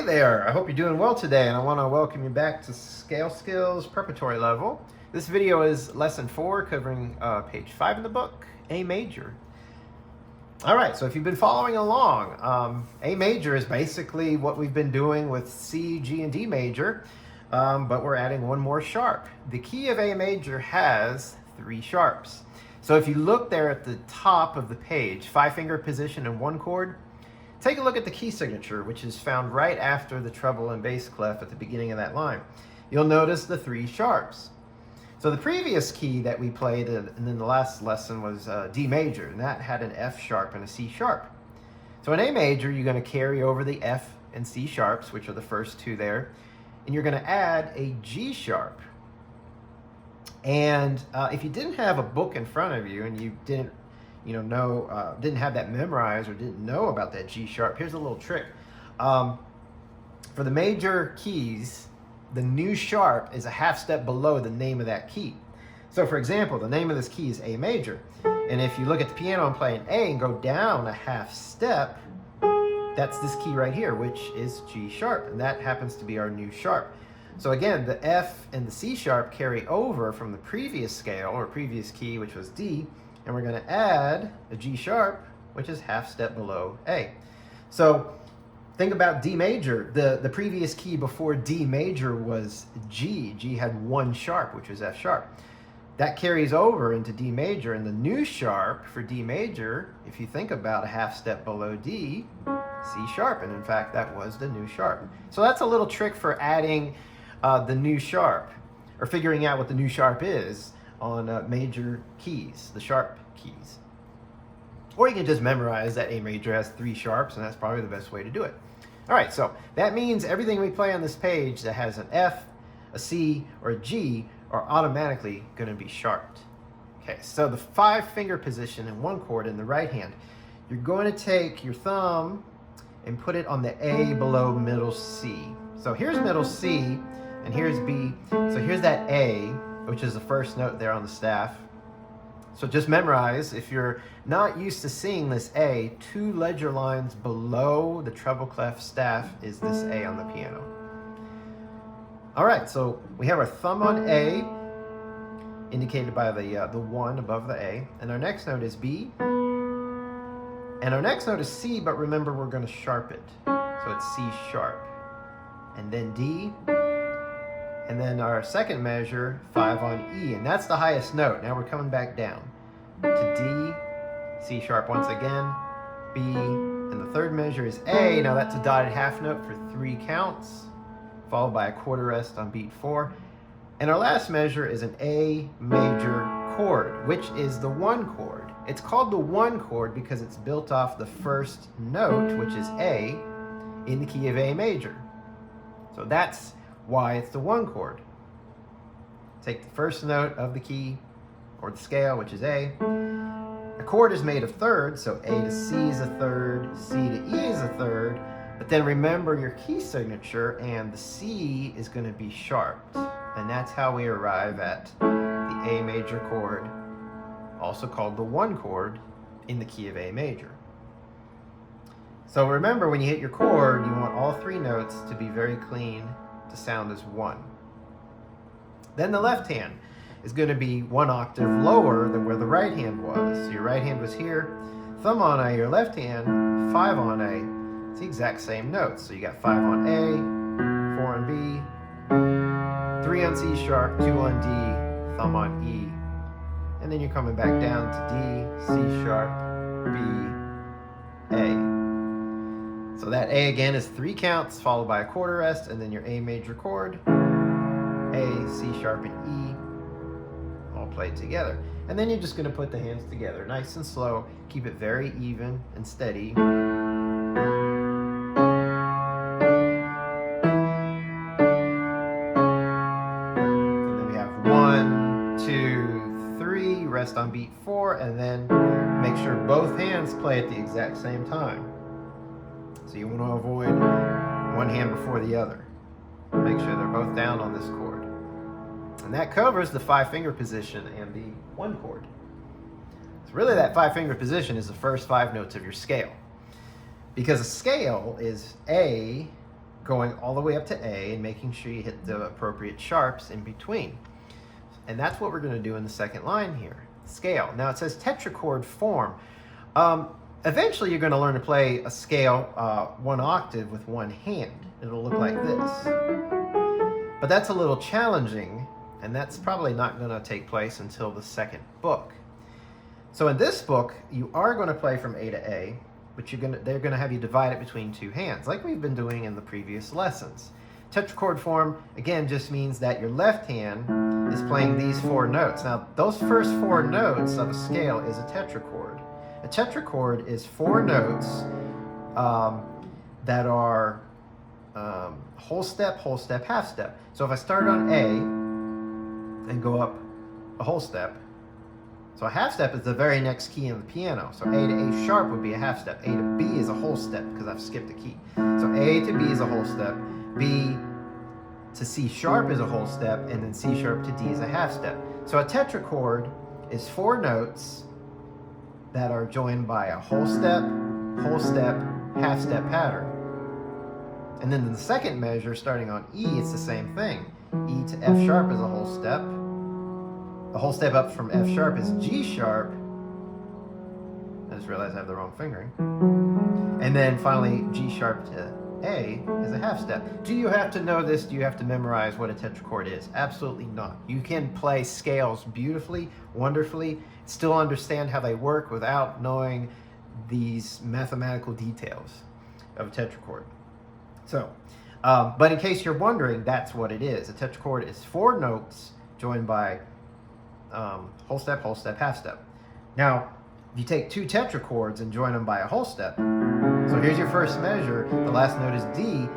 Hey there, I hope you're doing well today, and I want to welcome you back to Scale Skills Preparatory level. This video is lesson 4, covering page 5 in the book, A major. All right, so if you've been following along, A major is basically what we've been doing with C, G, and D major, but we're adding one more sharp. The key of A major has 3 sharps. So if you look there at the top of the page, 5-finger position and 1 chord, take a look at the key signature, which is found right after the treble and bass clef at the beginning of that line. You'll notice the 3 sharps. So the previous key that we played and then the last lesson was D major, and that had an F sharp and a C sharp. So in A major, you're going to carry over the F and C sharps, which are the first 2 there, and you're going to add a G sharp. And if you didn't have a book in front of you and you didn't didn't have that memorized or didn't know about that G sharp, here's a little trick. For the major keys, the new sharp is a half step below the name of that key. So for example, the name of this key is A major. And if you look at the piano and play an A and go down a half step, that's this key right here, which is G sharp. And that happens to be our new sharp. So again, the F and the C sharp carry over from the previous scale or previous key, which was D, and we're going to add a G sharp, which is half step below A. So think about D major. The previous key before D major was G. G had 1 sharp, which was F sharp. That carries over into D major, and the new sharp for D major, if you think about a half step below D, C sharp, and in fact that was the new sharp. So that's a little trick for adding the new sharp, or figuring out what the new sharp is on major keys, the sharp keys. Or you can just memorize that A major has 3 sharps, and that's probably the best way to do it. All right, so that means everything we play on this page that has an F, a C, or a G are automatically going to be sharped. Okay, so the 5-finger position in 1 chord in the right hand, you're going to take your thumb and put it on the A below middle C. So here's middle C, and here's B. So here's that A, which is the first note there on the staff. So just memorize, if you're not used to seeing this A, 2 ledger lines below the treble clef staff is this A on the piano. All right, so we have our thumb on A, indicated by the 1 above the A, and our next note is B, and our next note is C, but remember we're going to sharp it. So it's C sharp, and then D, and then our second measure, 5 on E, and that's the highest note. Now we're coming back down to D, C sharp once again, B, and the third measure is A. Now that's a dotted half note for 3 counts, followed by a quarter rest on beat 4. And our last measure is an A major chord, which is the 1 chord. It's called the 1 chord because it's built off the first note, which is A, in the key of A major. So that's why it's the 1 chord. Take the first note of the key or the scale, which is A. A chord is made of thirds, so A to C is a third, C to E is a third, but then remember your key signature, and the C is going to be sharped, and that's how we arrive at the A major chord, also called the 1 chord, in the key of A major. So remember, when you hit your chord, you want all 3 notes to be very clean, to sound as 1. Then the left hand is going to be 1 octave lower than where the right hand was. So your right hand was here, thumb on A, your left hand, 5 on A. It's the exact same notes. So you got 5 on A, 4 on B, 3 on C sharp, 2 on D, thumb on E. And then you're coming back down to D, C sharp, B, A. So that A again is 3 counts followed by a quarter rest, and then your A major chord, A, C sharp, and E, all played together. And then you're just going to put the hands together, nice and slow, keep it very even and steady. And then we have 1, 2, 3, rest on beat 4, and then make sure both hands play at the exact same time. So you want to avoid one hand before the other. Make sure they're both down on this chord. And that covers the 5-finger position and the 1 chord. So really that 5-finger position is the first 5 notes of your scale. Because a scale is A, going all the way up to A and making sure you hit the appropriate sharps in between. And that's what we're going to do in the second line here. Scale. Now it says tetrachord form. Eventually you're going to learn to play a scale 1 octave with one hand. It'll look like this. But that's a little challenging, and that's probably not going to take place until the second book. So in this book, you are going to play from A to A, but they're going to have you divide it between 2 hands, like we've been doing in the previous lessons. Tetrachord form, again, just means that your left hand is playing these 4 notes. Now, those first 4 notes of a scale is a tetrachord. A tetrachord is 4 notes that are whole step, half step. So if I start on A and go up a whole step, so a half step is the very next key in the piano. So A to A sharp would be a half step. A to B is a whole step because I've skipped a key. So A to B is a whole step. B to C sharp is a whole step. And then C sharp to D is a half step. So a tetrachord is 4 notes that are joined by a whole step, half step pattern. And then in the second measure, starting on E, it's the same thing. E to F sharp is a whole step. The whole step up from F sharp is G sharp. I just realized I have the wrong fingering. And then finally, G sharp to A is a half step. Do you have to know this? Do you have to memorize what a tetrachord is? Absolutely not. You can play scales beautifully, wonderfully, still understand how they work without knowing these mathematical details of a tetrachord. So, but in case you're wondering, that's what it is. A tetrachord is 4 notes joined by whole step, half step. Now, if you take 2 tetrachords and join them by a whole step, so here's your first measure, the last note is D.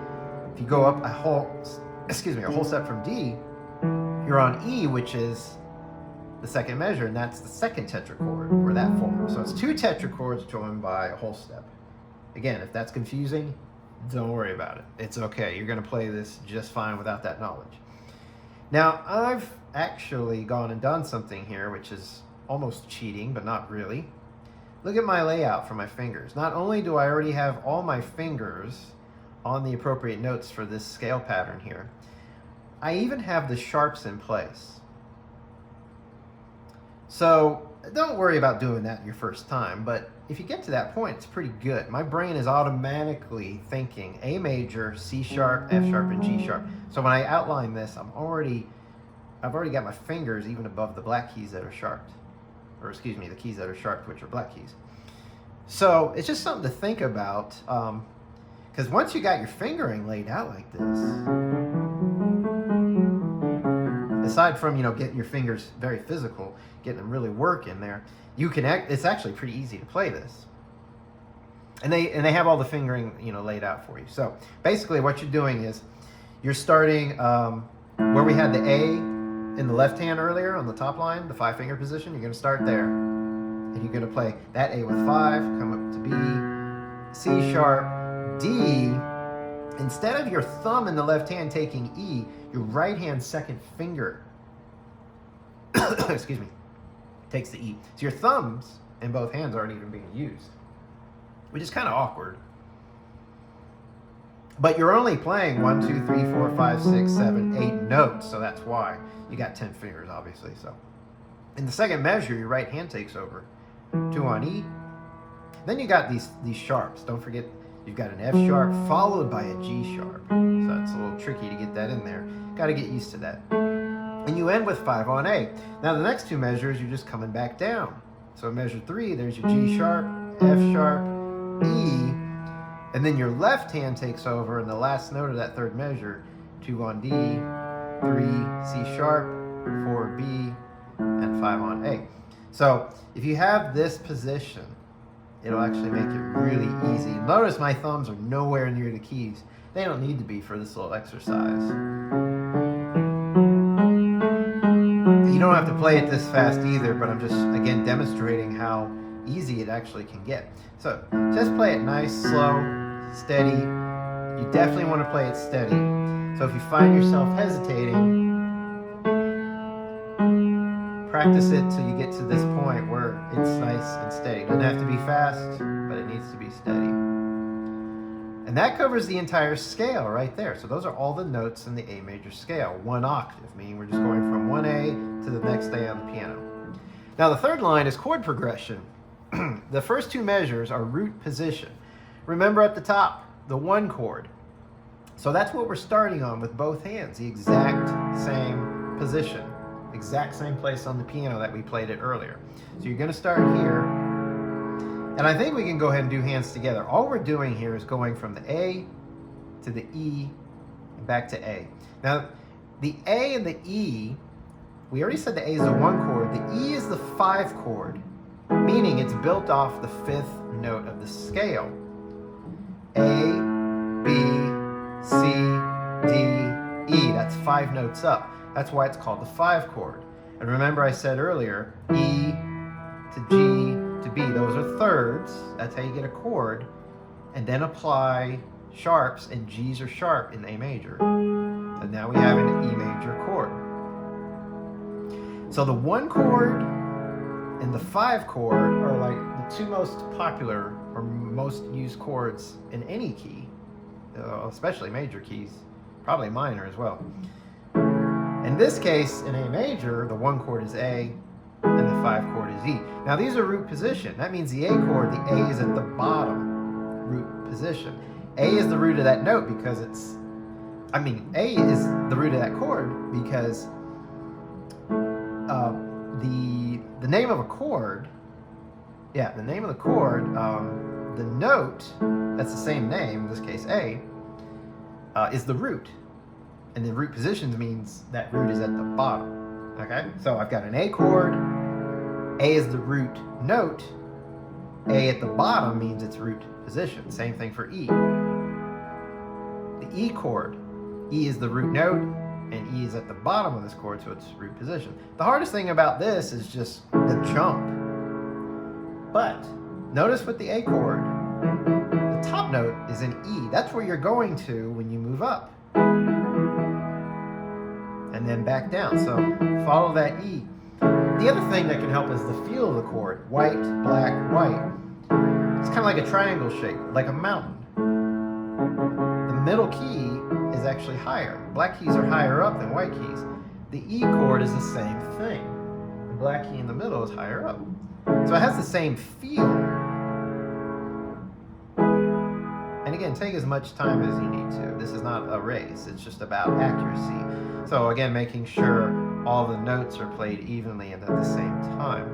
If you go up a whole step from D, you're on E, which is the second measure, and that's the second tetrachord for that form. So it's 2 tetrachords joined by a whole step. Again, if that's confusing, don't worry about it. It's okay. You're going to play this just fine without that knowledge. Now, I've actually gone and done something here, which is almost cheating, but not really. Look at my layout for my fingers. Not only do I already have all my fingers on the appropriate notes for this scale pattern here, I even have the sharps in place. So don't worry about doing that your first time, but if you get to that point, it's pretty good. My brain is automatically thinking A major, C sharp, F sharp, and G sharp. So when I outline this, I've already got my fingers even above the black keys that are sharped. Or excuse me, the keys that are sharped, which are black keys. So it's just something to think about, because once you got your fingering laid out like this, aside from, getting your fingers very physical, getting them really working there, it's actually pretty easy to play this. And they have all the fingering, laid out for you. So basically what you're doing is you're starting where we had the A in the left hand earlier on the top line, the 5-finger position. You're going to start there. And you're going to play that A with 5, come up to B, C sharp, D. Instead of your thumb in the left hand taking E, your right hand second finger excuse me, takes the E. So your thumbs in both hands aren't even being used, which is kind of awkward. But you're only playing 1, 2, 3, 4, 5, 6, 7, 8 notes, so that's why you got 10 fingers, obviously. So in the second measure, your right hand takes over. 2 on E. Then you got these sharps. Don't forget, you've got an F sharp followed by a G sharp. So it's a little tricky to get that in there. Got to get used to that. And you end with 5 on A. Now the next 2 measures, you're just coming back down. So measure 3, there's your G sharp, F sharp, E, and then your left hand takes over, and the last note of that third measure, 2 on D, 3 C sharp, 4 B, and 5 on A. So if you have this position, it'll actually make it really easy. Notice my thumbs are nowhere near the keys. They don't need to be for this little exercise. You don't have to play it this fast either, but I'm just, again, demonstrating how easy it actually can get. So just play it nice, slow, steady. You definitely want to play it steady. So if you find yourself hesitating, practice it till you get to this point where it's nice and steady. It doesn't have to be fast, but it needs to be steady. And that covers the entire scale right there. So those are all the notes in the A major scale, 1 octave, meaning we're just going from 1A to the next A on the piano. Now the third line is chord progression. The first two measures are root position. Remember at the top, the 1 chord. So that's what we're starting on with both hands, the exact same position, exact same place on the piano that we played it earlier. So you're going to start here, and I think we can go ahead and do hands together. All we're doing here is going from the A to the E and back to A. Now, the A and the E, we already said the A is the 1 chord. The E is the 5 chord, meaning it's built off the 5th note of the scale. A, B, C, D, E. That's 5 notes up. That's why it's called the 5 chord. And remember I said earlier, E to G to B, those are thirds. That's how you get a chord. And then apply sharps, and G's are sharp in A major. So now we have an E major chord. So the 1 chord and the 5 chord are like the two most popular or most used chords in any key, especially major keys, probably minor as well. In this case, in A major, the 1 chord is A and the 5 chord is E. Now these are root position. That means the A chord, the A is at the bottom root position. A is the root of that note because A is the root of that chord because the name of a chord, the name of the chord, the note, that's the same name, in this case A, is the root. And the root positions means that root is at the bottom. Okay? So I've got an A chord, A is the root note, A at the bottom means it's root position. Same thing for E. The E chord, E is the root note, and E is at the bottom of this chord, so it's root position. The hardest thing about this is just the jump. But notice with the A chord, the top note is an E. That's where you're going to when you move up. And then back down. So follow that E. The other thing that can help is the feel of the chord. White, black, white. It's kind of like a triangle shape, like a mountain. The middle key is actually higher. Black keys are higher up than white keys. The E chord is the same thing. The black key in the middle is higher up. So it has the same feel. And again, take as much time as you need to. This is not a race. It's just about accuracy. So again, making sure all the notes are played evenly and at the same time.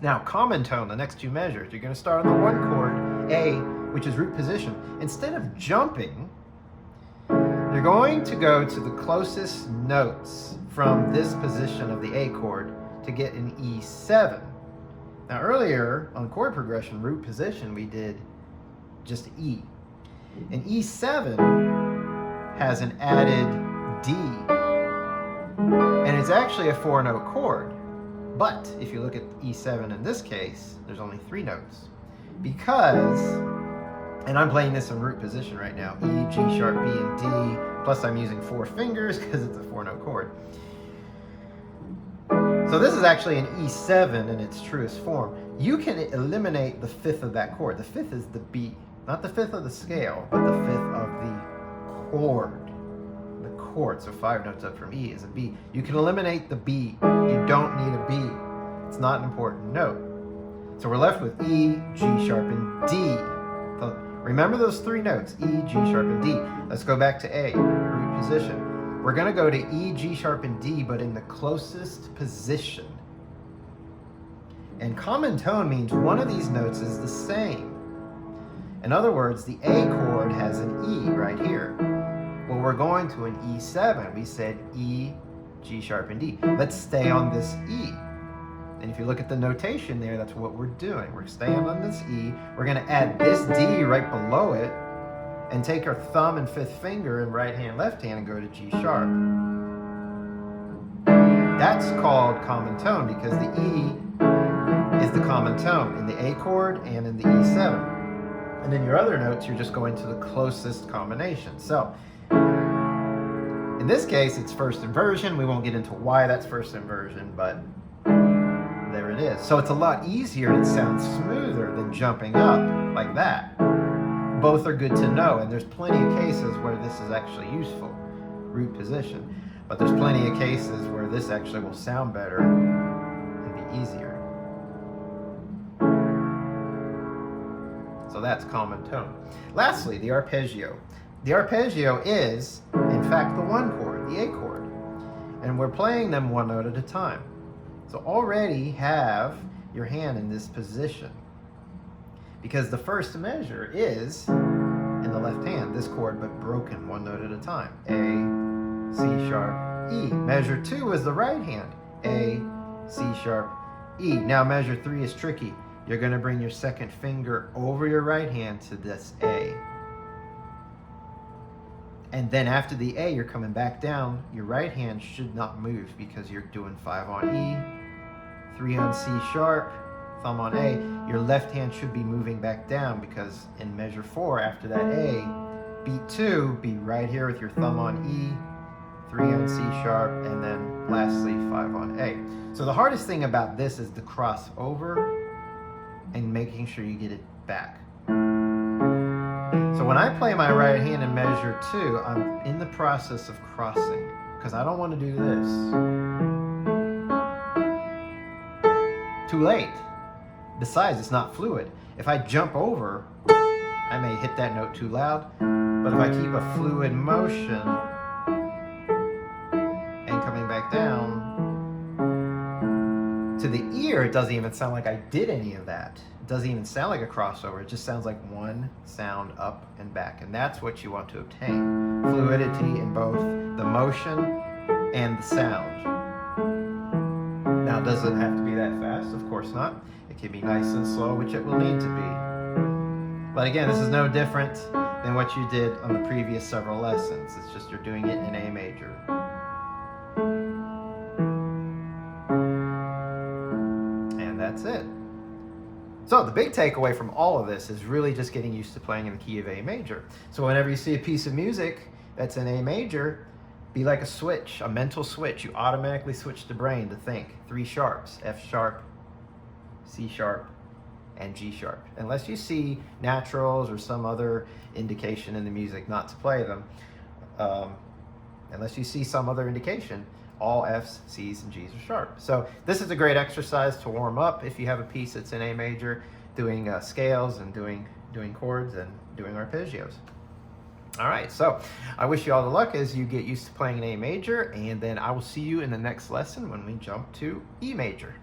Now, common tone, the next two measures. You're going to start on the 1 chord, A, which is root position. Instead of jumping, you're going to go to the closest notes from this position of the A chord to get an E7. Now earlier on chord progression, root position, we did just E. And E7 has an added D. And it's actually a 4-note chord. But if you look at E7 in this case, there's only 3 notes. Because, and I'm playing this in root position right now, E, G sharp, B, and D, plus I'm using 4 fingers because it's a 4-note chord. So this is actually an E7 in its truest form. You can eliminate the 5th of that chord. The 5th is the B. Not the 5th of the scale, but the 5th of the chord. The chord, so 5 notes up from E is a B. You can eliminate the B. You don't need a B. It's not an important note. So we're left with E, G sharp, and D. So remember those 3 notes, E, G sharp, and D. Let's go back to A, root position. We're going to go to E, G sharp, and D, but in the closest position. And common tone means one of these notes is the same. In other words, the A chord has an E right here. Well, we're going to an E7. We said E, G sharp, and D. Let's stay on this E. And if you look at the notation there, that's what we're doing. We're staying on this E. We're going to add this D right below it and take our thumb and 5th finger in right hand, left hand and go to G sharp. That's called common tone because the E is the common tone in the A chord and in the E7. And in your other notes, you're just going to the closest combination. So in this case, it's first inversion. We won't get into why that's first inversion, but there it is. So it's a lot easier and it sounds smoother than jumping up like that. both are good to know, and there's plenty of cases where this is actually useful, root position. But there's plenty of cases where this actually will sound better and be easier. So that's common tone. Lastly, the arpeggio. The arpeggio is, in fact, the 1 chord, the A chord. And we're playing them one note at a time. So already have your hand in this position, because the first measure is in the left hand, this chord, but broken one note at a time. A, C sharp, E. Measure 2 is the right hand. A, C sharp, E. Now measure 3 is tricky. You're going to bring your second finger over your right hand to this A. And then after the A, you're coming back down. Your right hand should not move because you're doing 5 on E, 3 on C sharp, thumb on A. Your left hand should be moving back down because in measure 4, after that A, beat 2, be right here with your thumb on E, 3 on C sharp, and then lastly 5 on A. So the hardest thing about this is the crossover and making sure you get it back. So when I play my right hand in measure 2, I'm in the process of crossing because I don't want to do this. Too late. Besides, it's not fluid. If I jump over, I may hit that note too loud, but if I keep a fluid motion and coming back down, to the ear, it doesn't even sound like I did any of that. It doesn't even sound like a crossover. It just sounds like one sound up and back. And that's what you want to obtain. Fluidity in both the motion and the sound. Now, it doesn't have to be that fast. Of course not. It can be nice and slow, which it will need to be. But again, this is no different than what you did on the previous several lessons. It's just you're doing it in A major. That's it. So the big takeaway from all of this is really just getting used to playing in the key of A major. So whenever you see a piece of music that's in A major, be like a switch, a mental switch. You automatically switch the brain to think 3 sharps, F sharp, C sharp, and G sharp. Unless you see naturals or some other indication in the music not to play them, unless you see some other indication, all F's, C's, and G's are sharp. So this is a great exercise to warm up if you have a piece that's in A major, doing scales and doing chords and doing arpeggios. All right, so I wish you all the luck as you get used to playing in A major, and then I will see you in the next lesson when we jump to E major.